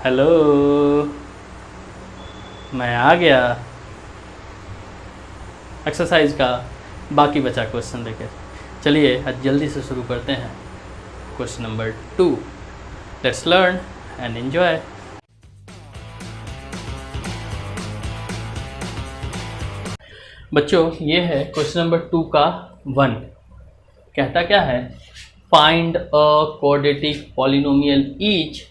Hello, मैं आ गया exercise का बाकी बचा क्वेश्चन लेकर। चलिए आज जल्दी से शुरू करते हैं। Question number 2, let's learn and enjoy. बच्चों, ये है क्वेश्चन नंबर 2 का 1। कहता क्या है, find a quadratic polynomial each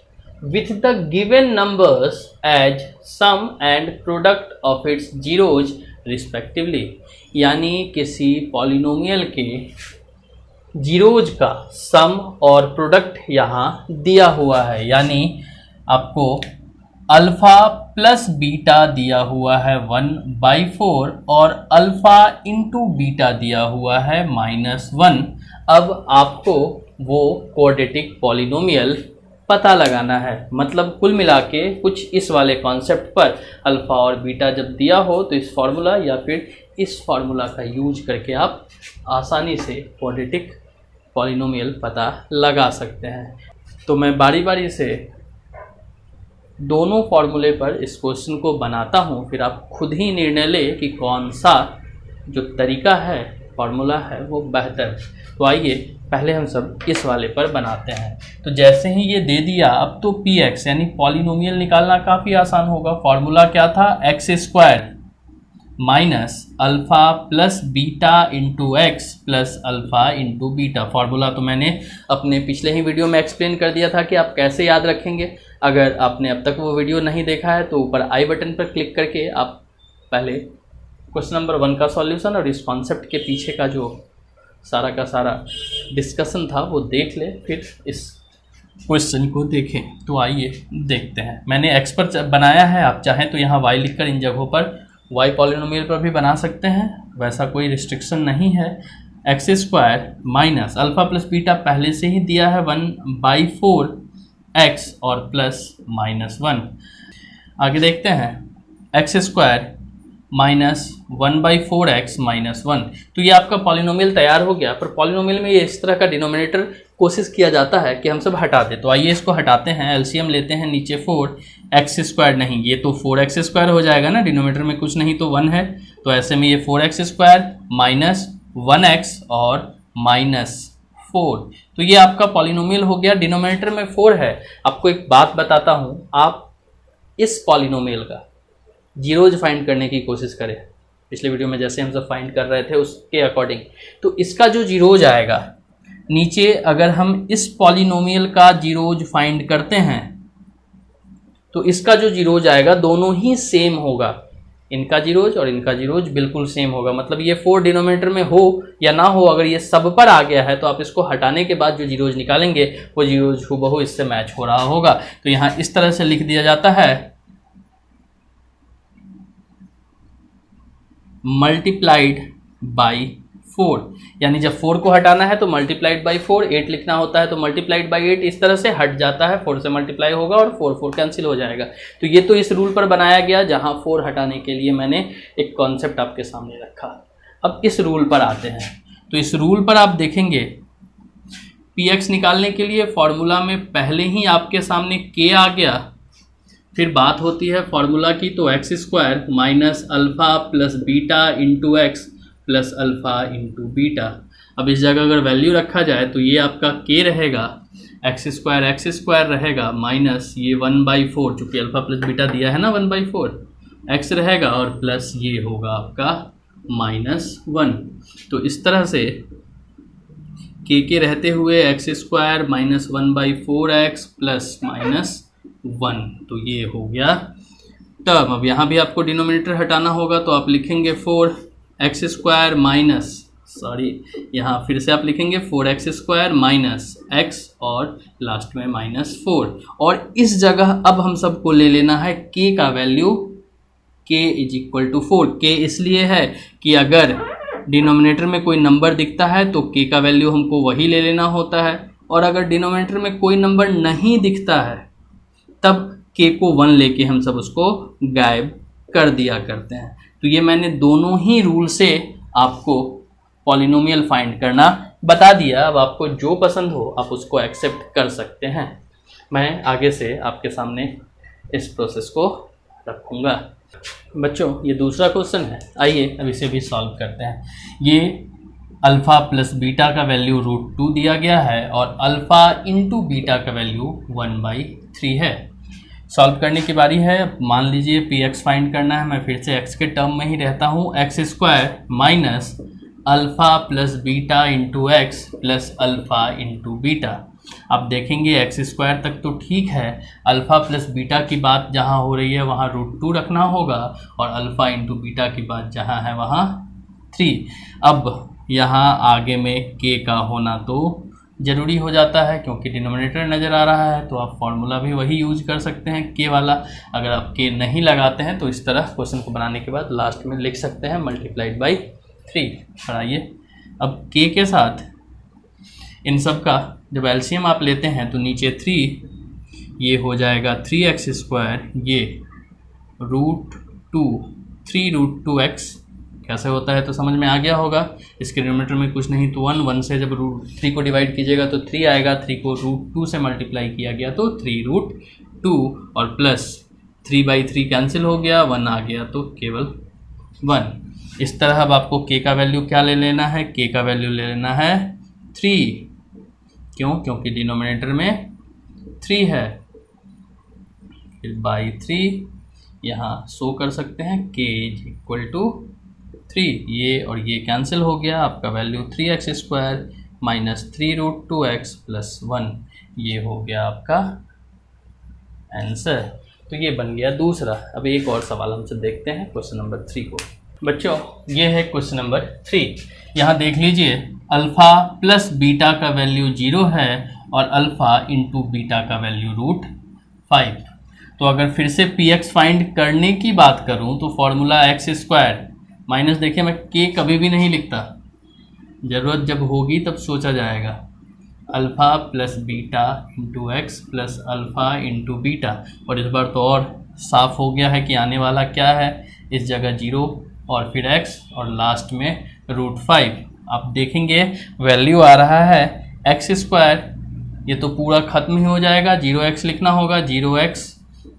with the given numbers as sum and product of its zeros respectively। यानी किसी पॉलिनोमियल के जीरोज का सम और प्रोडक्ट यहाँ दिया हुआ है, यानी आपको अल्फ़ा प्लस बीटा दिया हुआ है 1/4 और अल्फ़ा इंटू बीटा दिया हुआ है -1। अब आपको वो क्वाड्रेटिक पॉलिनोमियल पता लगाना है। मतलब कुल मिला के कुछ इस वाले कॉन्सेप्ट पर अल्फ़ा और बीटा जब दिया हो तो इस फार्मूला या फिर इस फार्मूला का यूज करके आप आसानी से क्वाड्रेटिक पॉलिनोमियल पता लगा सकते हैं। तो मैं बारी बारी से दोनों फार्मूले पर इस क्वेश्चन को बनाता हूँ, फिर आप खुद ही निर्णय लें कि कौन सा जो तरीका है, फार्मूला है, वो बेहतर। तो आइए पहले हम सब इस वाले पर बनाते हैं। तो जैसे ही ये दे दिया, अब तो px यानी पॉलिनोमियल निकालना काफ़ी आसान होगा। फार्मूला क्या था, x² minus alpha plus beta into x plus alpha into beta. Formula तो मैंने अपने पिछले ही वीडियो में एक्सप्लेन कर दिया था कि आप कैसे याद रखेंगे। अगर आपने अब तक वो वीडियो नहीं देखा है तो ऊपर आई बटन पर क्लिक करके आप पहले क्वेश्चन नंबर 1 का सॉल्यूशन और इस कॉन्सेप्ट के पीछे का जो सारा का सारा डिस्कशन था वो देख ले, फिर इस क्वेश्चन को देखें। तो आइए देखते हैं। मैंने एक्स पर बनाया है, आप चाहें तो यहाँ वाई लिखकर इन जगहों पर वाई पॉलिनोमियल पर भी बना सकते हैं, वैसा कोई रिस्ट्रिक्शन नहीं है। x² minus alpha plus beta पहले से ही दिया है 1/4 x और प्लस -1। आगे देखते हैं, x² माइनस 1/4 x -1। तो ये आपका पॉलिनोमियल तैयार हो गया। पर पॉलिनोमियल में ये इस तरह का डिनोमिनेटर कोशिश किया जाता है कि हम सब हटा दें। तो आइए इसको हटाते हैं, एलसीएम लेते हैं। नीचे 4x² नहीं, ये तो 4x² हो जाएगा ना, डिनोमिनेटर में कुछ नहीं तो 1 है। तो ऐसे में ये 4x² माइनस 1x और -4। तो ये आपका पॉलिनोमियल हो गया। डिनोमिनेटर में 4 है। आपको एक बात बताता हूँ, आप इस पॉलिनोमियल का जीरोज फाइंड करने की कोशिश करें। पिछले वीडियो में जैसे हम सब फाइंड कर रहे थे उसके अकॉर्डिंग, तो इसका जो जीरोज आएगा नीचे, अगर हम इस पॉलिनोमियल का जीरोज फाइंड करते हैं तो इसका जो जीरोज आएगा दोनों ही सेम होगा। इनका जीरोज और इनका जीरोज बिल्कुल सेम होगा। मतलब ये 4 डिनोमिनेटर में हो या ना हो, अगर ये सब पर आ गया है तो आप इसको हटाने के बाद जो जीरोज निकालेंगे वो जीरोज हूबहू इससे मैच हो रहा होगा। तो यहाँ इस तरह से लिख दिया जाता है, मल्टीप्लाइड बाई 4। यानी जब 4 को हटाना है तो मल्टीप्लाइड बाई 4, 8 लिखना होता है तो मल्टीप्लाइड बाई 8 इस तरह से हट जाता है, 4 से मल्टीप्लाई होगा और 4 कैंसिल हो जाएगा। तो ये तो इस रूल पर बनाया गया जहां 4 हटाने के लिए मैंने एक कॉन्सेप्ट आपके सामने रखा। अब इस रूल पर आते हैं। तो इस रूल पर आप देखेंगे px निकालने के लिए फॉर्मूला में पहले ही आपके सामने k आ गया। फिर बात होती है फार्मूला की, तो x² minus alpha plus beta into x plus alpha into beta. अब इस जगह अगर वैल्यू रखा जाए तो ये आपका k रहेगा, x² रहेगा माइनस ये 1/4, चूँकि अल्फ़ा प्लस बीटा दिया है ना 1/4, x रहेगा और प्लस ये होगा आपका -1। तो इस तरह से k रहते हुए x² माइनस 1/4 x प्लस -1। तो ये हो गया टर्म। अब यहाँ भी आपको डिनोमिनेटर हटाना होगा तो आप लिखेंगे 4x² माइनस, यहाँ फिर से आप लिखेंगे 4x² माइनस x और लास्ट में -4। और इस जगह अब हम सबको ले लेना है k का वैल्यू, k = 4। k इसलिए है कि अगर डिनोमिनेटर में कोई नंबर दिखता है तो k का वैल्यू हमको वही ले लेना होता है, और अगर डिनोमिनेटर में कोई नंबर नहीं दिखता है तब k को 1 लेके हम सब उसको गायब कर दिया करते हैं। तो ये मैंने दोनों ही रूल से आपको पॉलिनोमियल फाइंड करना बता दिया। अब आपको जो पसंद हो आप उसको एक्सेप्ट कर सकते हैं। मैं आगे से आपके सामने इस प्रोसेस को रखूँगा। बच्चों ये दूसरा क्वेश्चन है, आइए अब इसे भी सॉल्व करते हैं। ये अल्फ़ा प्लस बीटा का वैल्यू √2 दिया गया है और अल्फ़ा इंटू बीटा का वैल्यू 1/3 है। सॉल्व करने की बारी है। मान लीजिए px फाइंड करना है, मैं फिर से x के टर्म में ही रहता हूँ, x² minus alpha plus beta into x plus alpha into beta. आप देखेंगे x² तक तो ठीक है, अल्फ़ा प्लस बीटा की बात जहाँ हो रही है वहाँ √2 रखना होगा और अल्फ़ा इंटू बीटा की बात जहाँ है वहाँ 3। अब यहाँ आगे में k का होना तो ज़रूरी हो जाता है क्योंकि डिनोमिनेटर नज़र आ रहा है, तो आप फार्मूला भी वही यूज कर सकते हैं k वाला। अगर आप k नहीं लगाते हैं तो इस तरह क्वेश्चन को बनाने के बाद लास्ट में लिख सकते हैं ×3। और आइए अब k के साथ इन सब का जब एलसीएम आप लेते हैं तो नीचे 3, ये हो जाएगा 3x², ये √2, 3√2x कैसे होता है तो समझ में आ गया होगा। इसके डिनोमिनेटर में कुछ नहीं तो 1 से जब √3 को डिवाइड कीजिएगा तो 3 आएगा, 3 को √2 से मल्टीप्लाई किया गया तो 3√2 और प्लस 3/3 कैंसिल हो गया, 1 आ गया तो केवल 1। इस तरह अब आपको k का वैल्यू क्या ले लेना है, k का वैल्यू ले लेना है 3। क्यों? क्योंकि डिनोमिनेटर में 3 है, फिर बाई 3 यहाँ शो कर सकते हैं k = 3। ये और ये कैंसिल हो गया, आपका value 3x² minus 3√2x plus 1, ये हो गया आपका आंसर। तो ये बन गया दूसरा। अब एक और सवाल हमसे देखते हैं क्वेश्चन नंबर 3 को। बच्चों ये है क्वेश्चन नंबर 3। यहाँ देख लीजिए अल्फ़ा प्लस बीटा का वैल्यू 0 है और अल्फ़ा इंटू बीटा का वैल्यू √5। तो अगर फिर से px फाइंड करने की बात करूँ तो फॉर्मूला x² माइनस, देखिए मैं k कभी भी नहीं लिखता, ज़रूरत जब होगी तब सोचा जाएगा। Alpha plus beta into x plus alpha into beta, और इस बार तो और साफ़ हो गया है कि आने वाला क्या है, इस जगह 0 और फिर x और लास्ट में √5। आप देखेंगे वैल्यू आ रहा है x², ये तो पूरा ख़त्म ही हो जाएगा, 0x लिखना होगा, 0x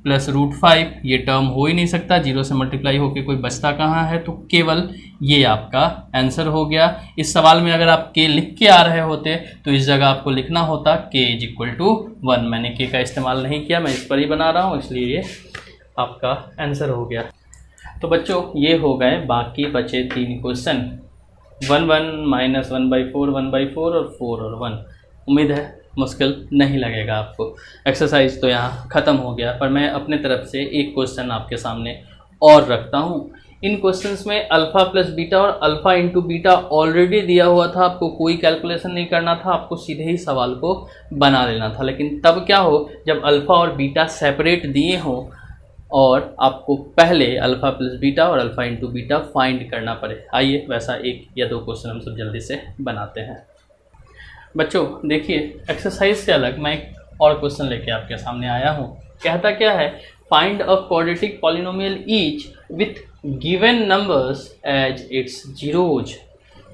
प्लस √5, ये टर्म हो ही नहीं सकता, 0 से मल्टीप्लाई होके कोई बचता कहाँ है, तो केवल ये आपका आंसर हो गया। इस सवाल में अगर आप k लिख के आ रहे होते तो इस जगह आपको लिखना होता k = 1। मैंने k का इस्तेमाल नहीं किया, मैं इस पर ही बना रहा हूँ, इसलिए ये आपका आंसर हो गया। तो बच्चों ये हो गए बाकी बचे 3 क्वेश्चन, 1 1 -1/4 1/4 और 4 और 1। उम्मीद है मुश्किल नहीं लगेगा आपको। एक्सरसाइज तो यहाँ ख़त्म हो गया, पर मैं अपने तरफ से एक क्वेश्चन आपके सामने और रखता हूँ। इन क्वेश्चंस में अल्फ़ा प्लस बीटा और अल्फ़ा इंटू बीटा ऑलरेडी दिया हुआ था, आपको कोई कैलकुलेशन नहीं करना था, आपको सीधे ही सवाल को बना लेना था। लेकिन तब क्या हो जब अल्फ़ा और बीटा सेपरेट दिए हों और आपको पहले अल्फ़ा प्लस बीटा और अल्फ़ा इंटू बीटा फाइंड करना पड़े। आइए वैसा 1 या 2 क्वेश्चन हम सब जल्दी से बनाते हैं। बच्चों देखिए एक्सरसाइज से अलग मैं एक और क्वेश्चन लेके आपके सामने आया हूँ। कहता क्या है, find a quadratic polynomial each with given numbers as its zeros.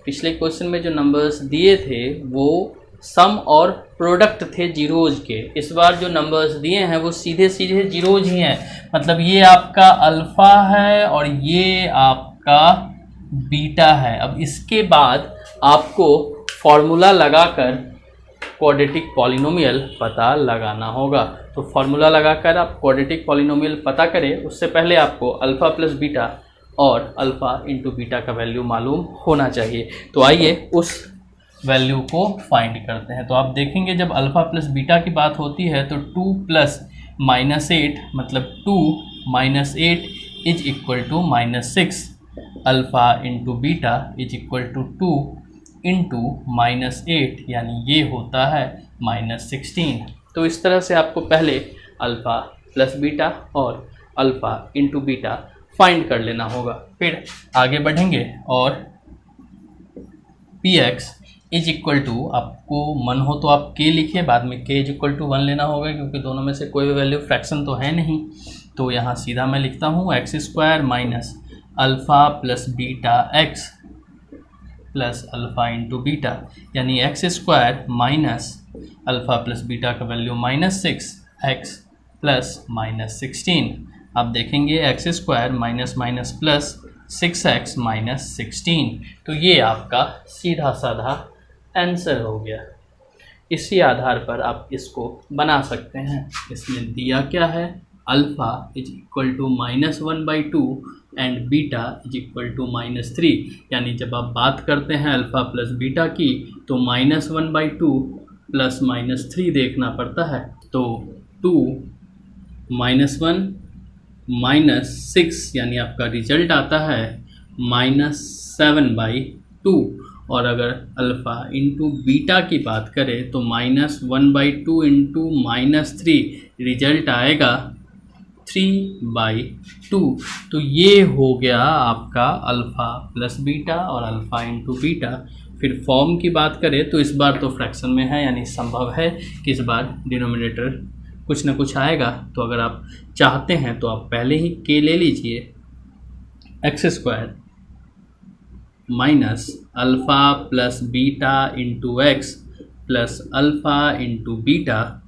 पिछले क्वेश्चन में जो नंबर्स दिए थे वो सम और प्रोडक्ट थे जीरोज के, इस बार जो नंबर्स दिए हैं वो सीधे सीधे जीरोज ही हैं। मतलब ये आपका अल्फ़ा है और ये आपका बीटा है। अब इसके बाद आपको फॉर्मूला लगाकर क्वाड्रेटिक पॉलिनोमियल पता लगाना होगा। तो फॉर्मूला लगाकर आप क्वाड्रेटिक पॉलिनोमियल पता करें, उससे पहले आपको अल्फ़ा प्लस बीटा और अल्फ़ा इंटू बीटा का वैल्यू मालूम होना चाहिए। तो आइए उस वैल्यू को फाइंड करते हैं। तो आप देखेंगे जब अल्फ़ा प्लस बीटा की बात होती है तो 2 + -8 मतलब 2 - 8 = -6। अल्फ़ा इंटू बीटा = 2 इंटू -8 यानी ये होता है -16। तो इस तरह से आपको पहले अल्फ़ा प्लस बीटा और अल्फ़ा इंटू बीटा फाइंड कर लेना होगा। फिर आगे बढ़ेंगे और px = आपको मन हो तो आप k लिखिए, बाद में k = 1 लेना होगा क्योंकि दोनों में से कोई भी वैल्यू फ्रैक्शन तो है नहीं। तो यहाँ सीधा मैं लिखता हूँ x² minus alpha plus beta x plus alpha into beta, यानी x² minus alpha plus beta का वैल्यू -6 x प्लस माइनस 16। आप देखेंगे x square minus minus plus 6x minus 16। तो ये आपका सीधा साधा आंसर हो गया। इसी आधार पर आप इसको बना सकते हैं। इसमें दिया क्या है, alpha is equal to -1/2 and beta is equal to -3। यानी जब आप बात करते हैं अल्फ़ा प्लस बीटा की तो -1/2 प्लस -3 देखना पड़ता है। तो 2 -1 -6 यानी आपका रिजल्ट आता है -7/2। और अगर अल्फ़ा इंटू बीटा की बात करें तो -1/2 इंटू -3 रिजल्ट आएगा 3/2। तो ये हो गया आपका अल्फ़ा प्लस बीटा और अल्फ़ा इंटू बीटा। फिर फॉर्म की बात करें तो इस बार तो फ्रैक्शन में है, यानी संभव है कि इस बार डिनोमिनेटर कुछ ना कुछ आएगा। तो अगर आप चाहते हैं तो आप पहले ही के ले लीजिए, x square minus alpha plus beta into x plus alpha into beta,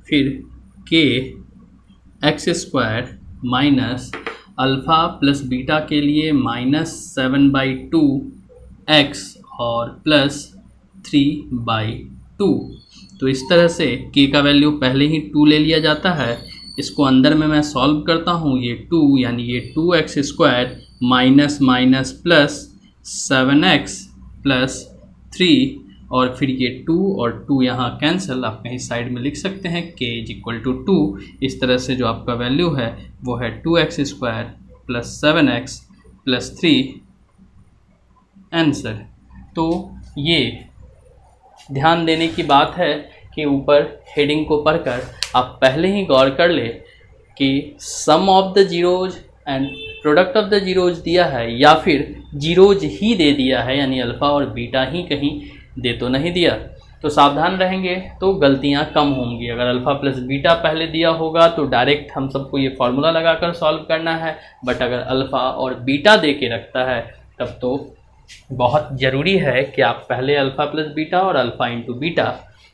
फिर के x square minus alpha plus beta के लिए -7/2 एक्स और प्लस 3/2। तो इस तरह से के का वैल्यू पहले ही 2 ले लिया जाता है। इसको अंदर में मैं सॉल्व करता हूँ, ये 2 यानी ये 2x square minus minus plus 7x plus 3 और फिर ये 2 और 2 यहाँ कैंसिल, आप कहीं साइड में लिख सकते हैं k इज इक्वल टू 2। इस तरह से जो आपका वैल्यू है वो है 2x square plus 7x plus 3 answer. तो ये ध्यान देने की बात है कि ऊपर हेडिंग को पढ़कर आप पहले ही गौर कर ले कि sum of the zeros and product of the zeros दिया है या फिर जीरोज ही दे दिया है, यानी अल्फ़ा और बीटा ही कहीं दे तो नहीं दिया। तो सावधान रहेंगे तो गलतियां कम होंगी। अगर अल्फ़ा प्लस बीटा पहले दिया होगा तो डायरेक्ट हम सबको ये फार्मूला लगाकर सॉल्व करना है, बट अगर अल्फ़ा और बीटा दे के रखता है तब तो बहुत ज़रूरी है कि आप पहले अल्फ़ा प्लस बीटा और अल्फ़ा इंटू बीटा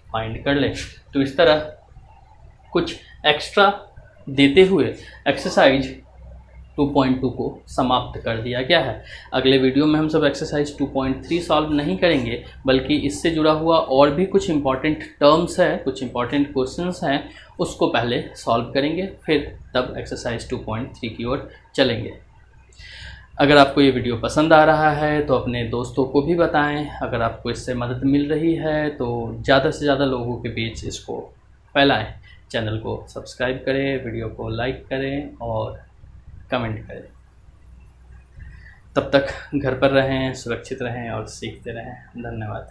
फाइंड कर लें। तो इस तरह कुछ एक्स्ट्रा देते हुए एक्सरसाइज 2.2 को समाप्त कर दिया गया है। अगले वीडियो में हम सब एक्सरसाइज 2.3 सॉल्व नहीं करेंगे, बल्कि इससे जुड़ा हुआ और भी कुछ इंपॉर्टेंट टर्म्स है, कुछ इंपॉर्टेंट क्वेश्चंस हैं, उसको पहले सॉल्व करेंगे, फिर तब एक्सरसाइज 2.3 की ओर चलेंगे। अगर आपको ये वीडियो पसंद आ रहा है तो अपने दोस्तों को भी बताएं। अगर आपको इससे मदद मिल रही है तो ज़्यादा से ज़्यादा लोगों के बीच इसको फैलाएं। चैनल को सब्सक्राइब करें, वीडियो को लाइक करें और कमेंट करें। तब तक घर पर रहें, सुरक्षित रहें और सीखते रहें। धन्यवाद।